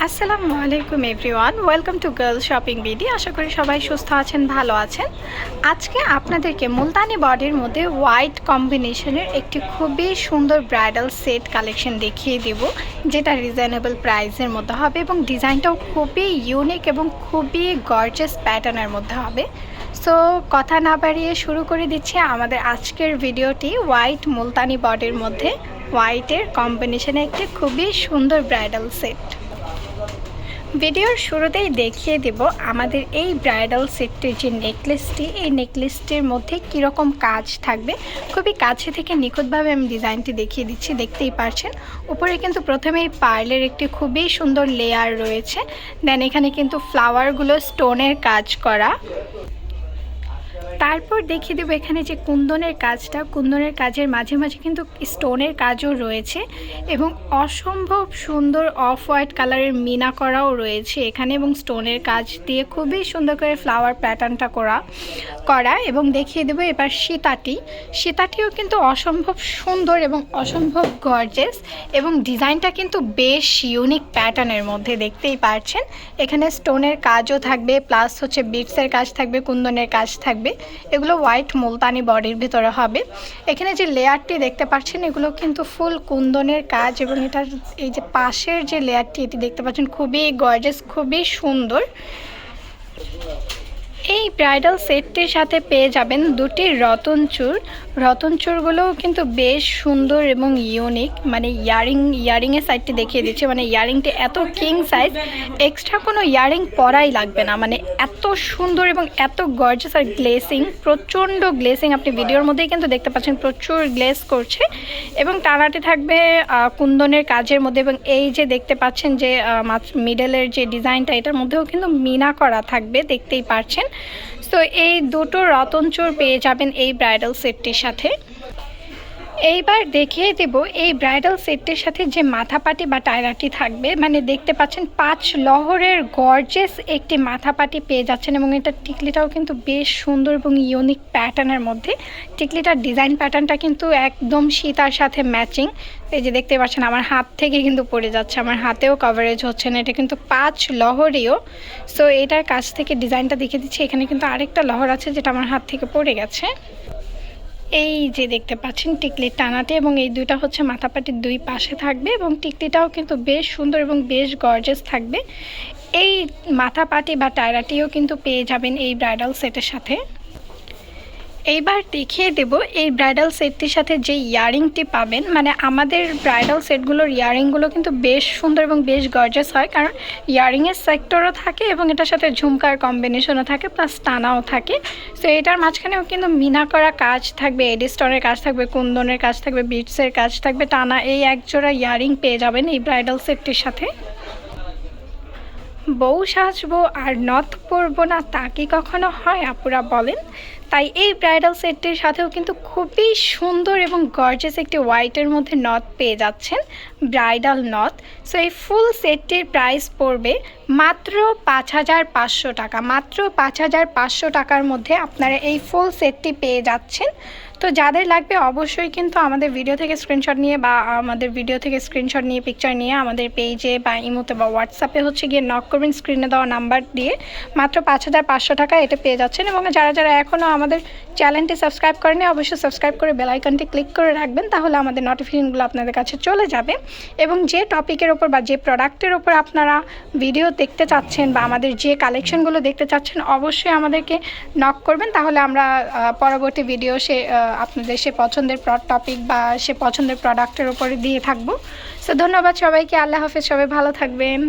আসসালামু আলাইকুম everyone, welcome to girl shopping BD. আশা করি সবাই সুস্থ আছেন, ভালো আছেন। আজকে আপনাদেরকে মুলতানি বডির মধ্যে হোয়াইট কম্বিনেশনের একটি খুবই সুন্দর ব্রাইডাল সেট কালেকশন দেখিয়ে দেব, যেটা রিজনেবল প্রাইসের মধ্যে হবে এবং ডিজাইনটাও খুবই ইউনিক এবং খুবই গর্জিয়াস প্যাটার্নের মধ্যে হবে। সো কথা না বাড়িয়ে শুরু করে দিচ্ছি আমাদের আজকের ভিডিওটি। হোয়াইট মুলতানি বডির মধ্যে হোয়াইটের কম্বিনেশনে একটি খুবই সুন্দর ব্রাইডাল সেট। ভিডিওর শুরুতেই দেখিয়ে দেব আমাদের এই ব্রাইডাল সেটটির যে নেকলেসটি, এই নেকলেসটির মধ্যে কীরকম কাজ থাকবে। খুবই কাছে থেকে নিখুঁতভাবে আমি ডিজাইনটি দেখিয়ে দিচ্ছি, দেখতেই পারছেন। উপরে কিন্তু প্রথমেই পার্লের একটি খুবই সুন্দর লেয়ার রয়েছে। দেন এখানে কিন্তু ফ্লাওয়ারগুলো স্টোনের কাজ করা। তারপর দেখিয়ে দেবো এখানে যে কুন্দনের কাজটা, কুন্দনের কাজের মাঝে মাঝে কিন্তু স্টোনের কাজও রয়েছে এবং অসম্ভব সুন্দর অফ হোয়াইট কালারের মিনা করাও রয়েছে এখানে, এবং স্টোনের কাজ দিয়ে খুবই সুন্দর করে ফ্লাওয়ার প্যাটার্নটা করা এবং দেখিয়ে দেবো এবার সীতাটিও কিন্তু অসম্ভব সুন্দর এবং অসম্ভব গর্জিয়াস, এবং ডিজাইনটা কিন্তু বেশ ইউনিক প্যাটার্নের মধ্যে, দেখতেই পারছেন। এখানে স্টোনের কাজও থাকবে, প্লাস হচ্ছে বিটসের কাজ থাকবে, কুন্দনের কাজ থাকবে। এগুলো হোয়াইট মুলতানি বডির ভিতরে হবে। এখানে যে লেয়ারটি দেখতে পাচ্ছেন এগুলো কিন্তু ফুল কুন্দনের কাজ, এবং এটার এই যে পাশের যে লেয়ারটি এটি দেখতে পাচ্ছেন খুবই গর্জিয়াস, খুবই সুন্দর। এই ব্রাইডাল সেটটির সাথে পেয়ে যাবেন দুটি রতনচুরগুলোও কিন্তু বেশ সুন্দর এবং ইউনিক। মানে ইয়ারিংয়ের সাইডটি দেখিয়ে দিচ্ছে, মানে ইয়ারিংটি এত কিং সাইজ, এক্সট্রা কোনো ইয়ারিং পরাই লাগবে না, মানে এত সুন্দর এবং এত গর্জিয়াস। আর গ্লেসিং, প্রচণ্ড গ্লেসিং, আপনি ভিডিওর মধ্যেই কিন্তু দেখতে পাচ্ছেন প্রচুর গ্লেস করছে, এবং টানাটি থাকবে কুন্দনের কাজের মধ্যে। এবং এই যে দেখতে পাচ্ছেন যে মিডলের যে ডিজাইনটা, এটার মধ্যেও কিন্তু মিনা করা থাকবে, দেখতেই পাচ্ছেন। তো এই দুটো রতনচুর পেয়ে যাবেন এই ব্রাইডাল সেটটির সাথে। এইবার দেখিয়ে দেব এই ব্রাইডাল সেটটির সাথে যে মাথাপাটি বা টায়রাটি থাকবে, মানে দেখতে পাচ্ছেন 5 লহরের গর্জিয়াস একটি মাথাপাটি পেয়ে যাচ্ছেন, এবং এটা টিকলিটাও কিন্তু বেশ সুন্দর এবং ইউনিক প্যাটার্নের মধ্যে। টিকলিটার ডিজাইন প্যাটার্নটা কিন্তু একদম সীতার সাথে ম্যাচিং। এই যে দেখতে পাচ্ছেন আমার হাত থেকে কিন্তু পড়ে যাচ্ছে, আমার হাতেও কভারেজ হচ্ছে না, এটা কিন্তু 5 লহরীয়। সো এটার কাছ থেকে ডিজাইনটা দেখিয়ে দিচ্ছি। এখানে কিন্তু আরেকটা লহর আছে যেটা আমার হাত থেকে পড়ে গেছে। এই যে দেখতে পাচ্ছেন টিকলির টানাটি, এবং এই দুইটা হচ্ছে মাথাপাটির দুই পাশে থাকবে, এবং টিকলিটাও কিন্তু বেশ সুন্দর এবং বেশ গর্জিয়াস থাকবে। এই মাথাপাটি বা টায়রাটিও কিন্তু পেয়ে যাবেন এই ব্রাইডাল সেটের সাথে। এইবার দেখিয়ে দেব এই ব্রাইডাল সেটটির সাথে যে ইয়ারিংটি পাবেন, মানে আমাদের ব্রাইডাল সেটগুলোর ইয়ারিংগুলো কিন্তু বেশ সুন্দর এবং বেশ গর্জিয়াস হয়, কারণ ইয়ারিংয়ের সেক্টরও থাকে এবং এটার সাথে ঝুমকার কম্বিনেশনও থাকে, প্লাস টানাও থাকে। সো এটার মাঝখানেও কিন্তু মিনা করা কাজ থাকবে, এডি স্টোনের কাজ থাকবে, কুন্দনের কাজ থাকবে, বিটসের কাজ থাকবে, টানা এই একজোড়া ইয়ারিং পেয়ে যাবেন এই ব্রাইডাল সেটটির সাথে। বউ সাজবো আর নথ পরবো না, তা কি কখনো হয় আপুরা বলেন? তাই এই ব্রাইডাল সেটটির সাথেও কিন্তু খুবই সুন্দর এবং গর্জিয়াস একটি হোয়াইটের মধ্যে নথ পেয়ে যাচ্ছেন, ব্রাইডাল নথ। সো এই ফুল সেটটির প্রাইস পড়বে মাত্র 5500 টাকা। মাত্র 5500 টাকার মধ্যে আপনারা এই ফুল সেটটি পেয়ে যাচ্ছেন। তো যাদের লাগবে অবশ্যই কিন্তু আমাদের ভিডিও থেকে স্ক্রিনশট নিয়ে পিকচার নিয়ে আমাদের পেজে বা ইমোতে বা হোয়াটসঅ্যাপে হচ্ছে গিয়ে নক করবেন, স্ক্রিনে দেওয়া নাম্বার দিয়ে। মাত্র 5500 টাকা এটা পেয়ে যাচ্ছেন। এবং যারা এখনও আমাদের চ্যানেলটি সাবস্ক্রাইব করেনি, অবশ্যই সাবস্ক্রাইব করে বেল আইকনটি ক্লিক করে রাখবেন, তাহলে আমাদের নোটিফিকেশনগুলো আপনাদের কাছে চলে যাবে। এবং যে টপিকের ওপর বা যে প্রোডাক্টের ওপর আপনারা ভিডিও দেখতে চাচ্ছেন বা আমাদের যে কালেকশনগুলো দেখতে চাচ্ছেন, অবশ্যই আমাদেরকে নক করবেন, তাহলে আমরা পরবর্তী ভিডিও আপনাদের সে পছন্দের টপিক বা সে পছন্দের প্রোডাক্টের ওপরে দিয়ে থাকবো। সো ধন্যবাদ সবাইকে, আল্লাহ হাফেজ, সবাই ভালো থাকবেন।